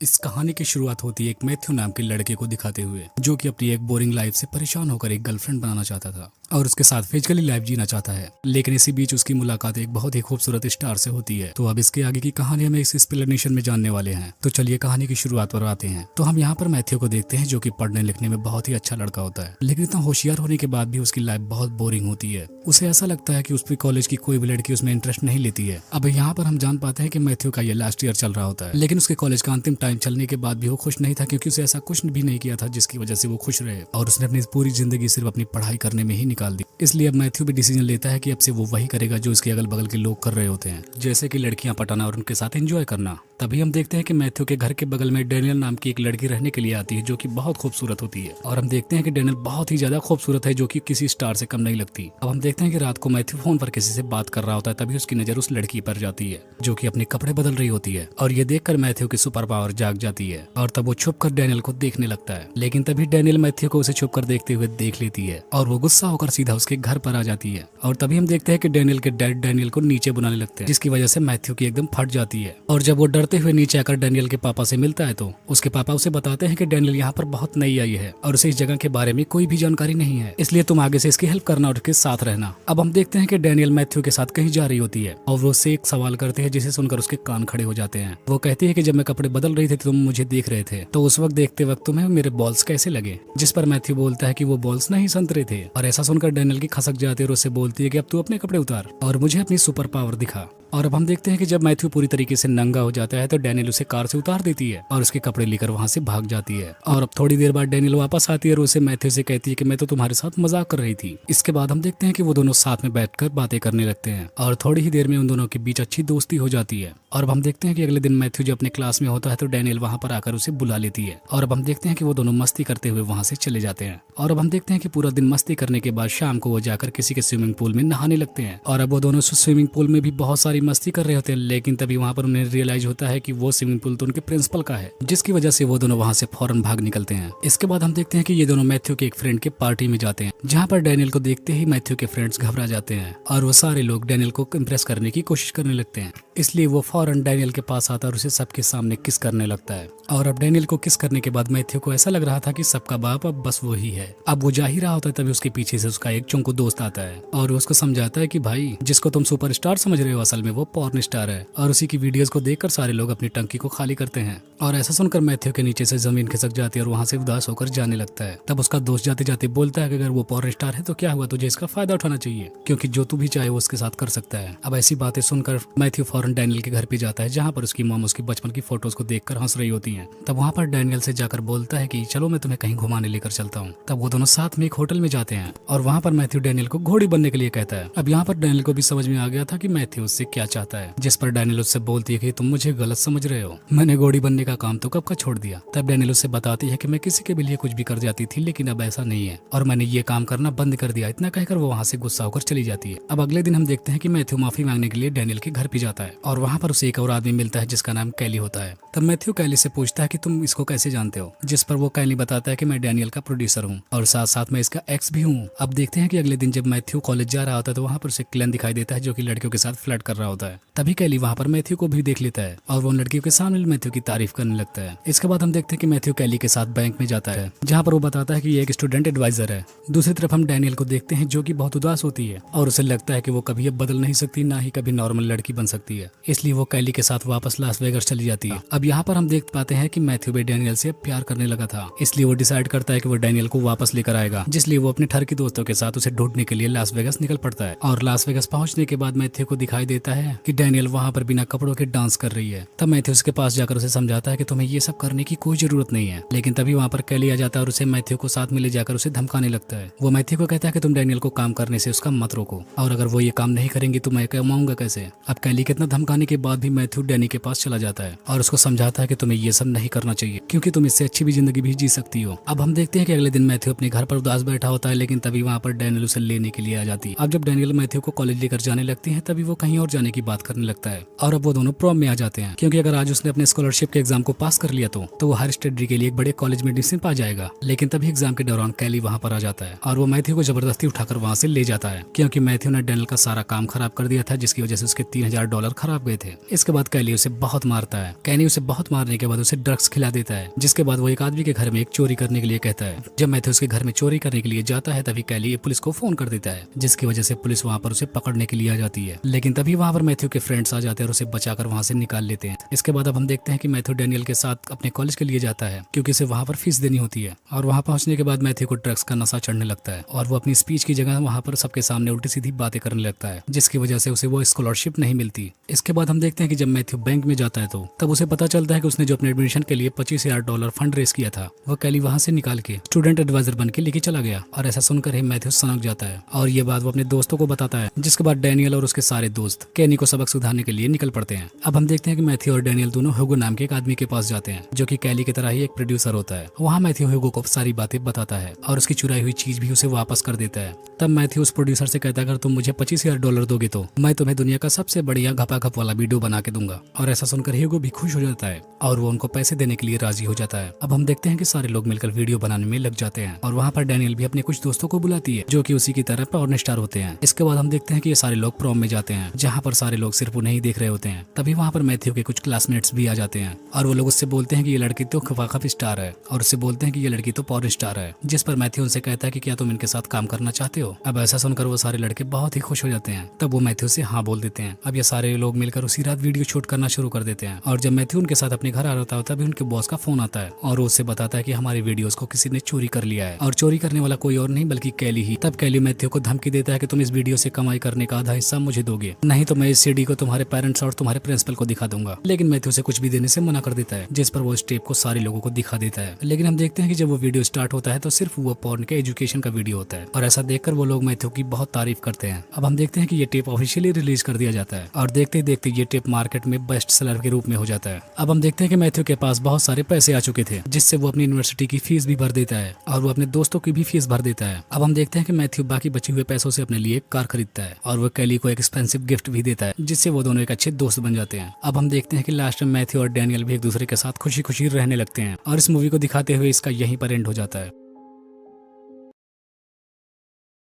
इस कहानी की शुरुआत होती है एक मैथ्यू नाम के लड़के को दिखाते हुए, जो कि अपनी एक बोरिंग लाइफ से परेशान होकर एक गर्लफ्रेंड बनाना चाहता था और उसके साथ फिजिकली लाइफ जीना चाहता है। लेकिन इसी बीच उसकी मुलाकात एक बहुत ही खूबसूरत स्टार से होती है। तो अब इसके आगे की कहानी हम इस एक्सप्लेनेशन में जानने वाले हैं। तो चलिए कहानी की शुरुआत पर आते हैं। तो हम यहाँ पर मैथ्यू को देखते हैं, जो कि पढ़ने लिखने में बहुत ही अच्छा लड़का होता है, लेकिन इतना होशियार होने के बाद भी उसकी लाइफ बहुत बोरिंग होती है। उसे ऐसा लगता है कि उसकी कॉलेज की कोई भी लड़की उसमें इंटरेस्ट नहीं लेती है। अब यहाँ पर हम जान पाते हैं कि मैथ्यू का ये लास्ट ईयर चल रहा होता है, लेकिन उसके कॉलेज का अंतिम टाइम चलने के बाद भी वो खुश नहीं था, क्योंकि उसे ऐसा कुछ भी नहीं किया था जिसकी वजह से वो खुश रहे, और उसने अपनी पूरी जिंदगी सिर्फ अपनी पढ़ाई करने में ही निकाल दी। इसलिए अब मैथ्यू भी डिसीजन लेता है कि अब से वो वही करेगा जो उसके अगल बगल के लोग कर रहे होते हैं, जैसे कि लड़कियां पटाना और उनके साथ एंजॉय करना। तभी हम देखते हैं कि मैथ्यू के घर के बगल में डेनियल नाम की एक लड़की रहने के लिए आती है, जो कि बहुत खूबसूरत होती है। और हम देखते हैं कि डेनियल बहुत ही ज्यादा खूबसूरत है, जो कि किसी स्टार से कम नहीं लगती। अब हम देखते हैं कि रात को मैथ्यू फोन पर किसी से बात कर रहा होता है, तभी उसकी नजर उस लड़की पर जाती है, जो कि अपने कपड़े बदल रही होती है। और ये देखकर मैथ्यू की सुपर पावर जाग जाती है, और तब वो छुप कर डेनियल को देखने लगता है। लेकिन तभी डेनियल मैथ्यू को उसे छुप कर देखते हुए देख लेती है, और वो गुस्सा होकर सीधा उसके घर पर आ जाती है। और तभी हम देखते हैं कि डेनियल के डैड डेनियल को नीचे बुलाने लगते हैं, जिसकी वजह से मैथ्यू की एकदम फट जाती है। और जब वो डरते हुए नीचे आकर डेनियल के पापा से मिलता है, तो उसके पापा उसे बताते हैं कि डेनियल यहाँ पर बहुत नई आई है और उसे इस जगह के बारे में कोई भी जानकारी नहीं है, इसलिए तुम आगे से इसकी हेल्प करना और उसके साथ रहना। अब हम देखते हैं कि डेनियल मैथ्यू के साथ कहीं जा रही होती है, और वो उससे एक सवाल करते हैं, जिसे सुनकर उसके कान खड़े हो जाते हैं। वो कहती है कि जब मैं कपड़े बदल रही थी तुम मुझे देख रहे थे, तो उस वक्त देखते वक्त तुम्हें मेरे बॉल्स कैसे लगे? जिस पर मैथ्यू बोलता है कि वो बॉल्स नहीं संतरे थे। और ऐसा सुनकर डेनियल की खसक जाती है और उससे बोलती है कि अब तू अपने कपड़े उतार और मुझे अपनी सुपर पावर दिखा। और अब हम देखते हैं कि जब मैथ्यू पूरी तरीके से नंगा हो जाता है, तो डेनियल उसे कार से उतार देती है और उसके कपड़े लेकर वहां से भाग जाती है। और अब थोड़ी देर बाद डेनियल वापस आती है और उसे मैथ्यू से कहती है कि मैं तो तुम्हारे साथ मजाक कर रही थी। इसके बाद हम देखते हैं कि वो दोनों साथ में बैठकर बातें करने लगते हैं, और थोड़ी ही देर में उन दोनों के बीच अच्छी दोस्ती हो जाती है। और अब हम देखते हैं कि अगले दिन मैथ्यू जब अपने क्लास में होता है, तो डेनियल वहां पर आकर उसे बुला लेती है। और अब हम देखते हैं कि वो दोनों मस्ती करते हुए वहां से चले जाते हैं। और अब हम देखते हैं कि पूरा दिन मस्ती करने के बाद शाम को वो जाकर किसी के स्विमिंग पूल में नहाने लगते हैं। और अब वो दोनों स्विमिंग पूल में भी बहुत सारी मस्ती कर रहे होते हैं, लेकिन तभी वहां पर उन्हें रियलाइज होता है कि वो स्विमिंग पूल तो उनके प्रिंसिपल का है, जिसकी वजह से वो दोनों वहां से फौरन भाग निकलते हैं। इसके बाद हम देखते हैं कि ये दोनों मैथ्यू के एक फ्रेंड के पार्टी में जाते हैं, जहाँ पर डेनियल को देखते ही मैथ्यू के फ्रेंड्स घबरा जाते हैं, और वो सारे लोग डेनियल को इम्प्रेस करने की कोशिश करने लगते हैं। इसलिए वो फौरन डेनियल के पास आता और उसे सबके सामने किस करने लगता है। और अब डेनियल को किस करने के बाद मैथ्यू को ऐसा लग रहा था कि सबका बाप अब बस वो ही है। अब वो जा ही रहा होता है, तभी उसके पीछे से उसका एक चुंकू दोस्त आता है और उसको समझाता है कि भाई, जिसको तुम सुपरस्टार समझ रहे हो असल में वो पॉर्न स्टार है। और उसी की वीडियोस को देखकर सारे लोग अपनी टंकी को खाली करते हैं। और ऐसा सुनकर मैथ्यू के नीचे से जमीन खिसक जाती है और वहां से उदास होकर जाने लगता है। तब उसका दोस्त जाते जाते बोलता है कि अगर वो पॉर्न स्टार है तो क्या हुआ, तुझे इसका फायदा उठाना चाहिए, क्योंकि जो तू भी चाहे वो उसके साथ कर सकता है। अब ऐसी बातें सुनकर मैथ्यू फौरन डेनियल के घर पे जाता है, जहाँ पर उसकी मॉम उसकी बचपन की फोटोज को देखकर हंस रही होती है। तब वहाँ पर डेनियल से जाकर बोलता है कि चलो मैं तुम्हें कहीं घुमाने लेकर चलता हूँ। तब वो दोनों साथ में एक होटल में जाते हैं, और वहाँ पर मैथ्यू डेनियल को घोड़ी बनने के लिए कहता है। अब यहाँ पर डेनियल को भी समझ में आ गया था कि मैथ्यू उससे क्या चाहता है, जिस पर डेनियल उससे बोलती है कि तुम मुझे गलत समझ रहे हो, मैंने घोड़ी बनने का काम तो कब का छोड़ दिया। तब डेनियल उससे बताती है कि मैं किसी के भी लिए कुछ भी कर जाती थी, लेकिन अब ऐसा नहीं है और मैंने ये काम करना बंद कर दिया। इतना कहकर वो वहाँ से गुस्सा होकर चली जाती है। अब अगले दिन हम देखते हैं कि मैथ्यू माफी मांगने के लिए डेनियल के घर पे जाता है, और वहाँ पर उसे एक और आदमी मिलता है जिसका नाम कैली होता है। तब मैथ्यू कैली से पूछता है कि तुम इसको कैसे जानते हो, जिस पर वो कैली बताता है कि मैं डेनियल का प्रोड्यूसर हूँ और साथ साथ मैं इसका एक्स भी हूँ। अब देखते हैं कि अगले दिन जब मैथ्यू कॉलेज जा रहा होता है, तो वहाँ पर उसे क्लेन दिखाई देता है, जो कि लड़कियों के साथ फ्लर्ट कर रहा होता है। तभी कैली वहाँ पर मैथ्यू को भी देख लेता है और वो लड़कियों के सामने मैथ्यू की तारीफ करने लगता है। इसके बाद हम देखते हैं कि मैथ्यू कैली के साथ बैंक में जाता है, जहाँ पर वो बताता है कि ये एक स्टूडेंट एडवाइजर है। दूसरी तरफ हम डेनियल को देखते हैं, जो कि बहुत उदास होती है और उसे लगता है कि वो कभी अब बदल नहीं सकती, ना ही कभी नॉर्मल लड़की बन सकती है। इसलिए वो कैली के साथ वापस लास वेगास चली जाती है। अब यहाँ पर हम देख पाते हैं कि मैथ्यू भी डेनियल से प्यार करने लगा था, इसलिए वो डिसाइड करता है कि वो डेनियल को वापस लेकर आएगा, जिसलिए वो अपने ठर के दोस्तों के साथ उसे ढूंढने के लिए लास वेगास निकल पड़ता है। और लास वेगास पहुंचने के बाद मैथ्यू को दिखाई देता है कि डेनियल वहाँ पर बिना कपड़ों के डांस कर रही है। तब मैथ्यू उसके पास जाकर उसे समझाता है कि तुम्हें ये सब करने की कोई जरूरत नहीं है, लेकिन तभी वहाँ पर कैली आ जाता है और उसे मैथ्यू को साथ में ले जाकर उसे धमकाने लगता है। वो मैथ्यू को कहता है कि तुम डेनियल को काम करने से उसका मत रोको, और अगर वो ये काम नहीं करेंगे तो मैं कमाऊंगा कैसे। अब कैली कितना धमकाने के बाद भी मैथ्यू डेनी के पास चला जाता है और उसको समझाता है कि तुम्हें ये सब नहीं करना चाहिए, क्योंकि तुम इससे अच्छी भी जिंदगी भी जी सकती हो। अब हम देखते हैं कि अगले दिन मैथ्यू अपने घर पर उदास बैठा होता है, लेकिन तभी वहाँ पर डेनियल उसे लेने के लिए आ जाती है। अब जब डेनियल मैथ्यू को कॉलेज लेकर जाने लगती है, तभी वो कहीं और जाने की बात करने लगता है, और अब वो दोनों प्रॉम में आ जाते हैं, क्योंकि अगर आज उसने अपने स्कॉलरशिप के एग्जाम एग्जाम को पास कर लिया तो वो हायर स्टडी के लिए एक बड़े कॉलेज में एडमिशन पा जाएगा। लेकिन तभी एग्जाम के दौरान कैली वहाँ पर आ जाता है और वो मैथ्यू को जबरदस्ती उठाकर वहाँ से ले जाता है, क्योंकि मैथ्यू ने डैनियल का सारा काम खराब कर दिया था, जिसकी वजह से उसके $3000 खराब गए थे। इसके बाद कैली उसे बहुत मारता है। कैनी उसे बहुत मारने के बाद उसे ड्रग्स खिला देता है, जिसके बाद वो एक आदमी के घर में एक चोरी करने के लिए कहता है। जब मैथ्यू उसके घर में चोरी करने के लिए जाता है तभी कैली पुलिस को फोन कर देता है, जिसकी वजह से पुलिस वहाँ पर उसे पकड़ने के लिए आ जाती है। लेकिन तभी वहाँ पर मैथ्यू के फ्रेंड्स आ जाते हैं और उसे बचाकर वहाँ से निकाल लेते हैं। इसके बाद अब हम देखते हैं कि मैथ्यू डैनियल के साथ अपने कॉलेज के लिए जाता है, क्योंकि उसे वहाँ पर फीस देनी होती है। और वहाँ पहुँचने के बाद मैथ्यू को ड्रग्स का नशा चढ़ने लगता है और वो अपनी स्पीच की जगह वहाँ पर सबके सामने उल्टी सीधी बातें करने लगता है, जिसकी वजह से उसे वो स्कॉलरशिप नहीं मिलती। इसके बाद हम देखते हैं कि जब मैथ्यू बैंक में जाता है तो तब उसे पता चलता है कि उसने जो अपने एडमिशन के लिए $25,000 फंड रेस किया था वो कैली वहाँ से निकाल के स्टूडेंट एडवाइजर बन के लेके चला गया। और ऐसा सुनकर ही मैथ्यू सनक जाता है और ये बात वो अपने दोस्तों को बताता है, जिसके बाद डैनियल और उसके सारे दोस्त कैनी को सबक सुधारने के लिए निकल पड़ते हैं। अब हम देखते हैं कि मैथ्यू और डैनियल दोनों ह्यूगो नाम के एक आदमी के पास जाते हैं, जो कि कैली की तरह ही एक प्रोड्यूसर होता है। वहाँ मैथ्यू ह्यूगो को सारी बातें बताता है और उसकी चुराई हुई चीज भी उसे वापस कर देता है। तब मैथ्यू उस प्रोड्यूसर से कहता है, अगर तुम मुझे $25,000 दोगे तो मैं तुम्हें दुनिया का सबसे बढ़िया घपाघप वाला वीडियो बना के दूंगा। और ऐसा सुनकर ह्यूगो भी खुश हो जाता है और वो उनको पैसे देने के लिए राजी हो जाता है। अब हम देखते हैं कि सारे लोग मिलकर वीडियो बनाने में लग जाते हैं और वहाँ पर डैनियल भी अपने कुछ दोस्तों को बुलाती है, जो कि उसी की तरह पॉर्न स्टार होते हैं। इसके बाद हम देखते हैं कि ये सारे लोग प्रॉम में जाते हैं, जहाँ पर सारे लोग सिर्फ उन्हें ही देख रहे होते हैं। तभी वहाँ पर मैथ्यू के कुछ क्लासमेट्स भी आ जाते हैं और वो लोग उससे बोलते हैं कि ये लड़की तो खफाखफ स्टार है और उससे बोलते हैं कि ये लड़की तो पॉर्न स्टार है, जिस पर मैथ्यू उनसे कहता है कि क्या तुम इनके साथ काम करना चाहते हो। अब ऐसा सुनकर वो सारे लड़के बहुत ही खुश हो जाते हैं। तब वो मैथ्यू से हाँ बोल देते हैं। अब ये सारे लोग मिलकर उसी रात वीडियो शूट करना शुरू कर देते हैं और जब मैथ्यू उनके साथ अपने घर आ रहा होता है तभी उनके बॉस का फोन आता है और वो उससे बताता है कि हमारे वीडियोस को किसी ने चोरी कर लिया है और चोरी करने वाला कोई और नहीं बल्कि कैली ही। तब कैली मैथ्यू को धमकी देता है कि तुम इस वीडियो से कमाई करने का आधा हिस्सा मुझे दोगे, नहीं तो मैं इस सीडी को तुम्हारे पेरेंट्स और तुम्हारे प्रिंसिपल को दिखा दूंगा। लेकिन मैथ्यू से कुछ भी देने से मना कर देता है, जिस पर वो इस टेप को सारे लोगों को दिखा देता है। लेकिन हम देखते हैं कि जब वो वीडियो स्टार्ट होता है तो सिर्फ वो पॉर्न के एजुकेशन का वीडियो होता है और ऐसा देखकर वो लोग मैथ्यू की बहुत तारीफ करते हैं। अब हम देखते हैं कि ये टेप ऑफिशियली रिलीज कर दिया जाता है और देखते ही देखते ये टेप मार्केट में बेस्ट सेलर के रूप में हो जाता है। अब हम देखते हैं कि मैथ्यू के पास बहुत सारे पैसे आ चुके थे, जिससे वो अपनी यूनिवर्सिटी की फीस भी भर देता है और वो अपने दोस्तों की भी फीस भर देता है। अब हम देखते हैं कि मैथ्यू बाकी बचे हुए पैसों से अपने लिए एक कार खरीदता है और वो कैली को एक एक्सपेंसिव गिफ्ट भी देता है, जिससे वो दोनों एक अच्छे दोस्त बन जाते हैं। अब हम देखते हैं कि लास्ट में मैथ्यू और डैनियल भी एक दूसरे के साथ खुशी खुशी रहने लगते हैं और इस मूवी को दिखाते हुए इसका यहीं पर एंड हो जाता है।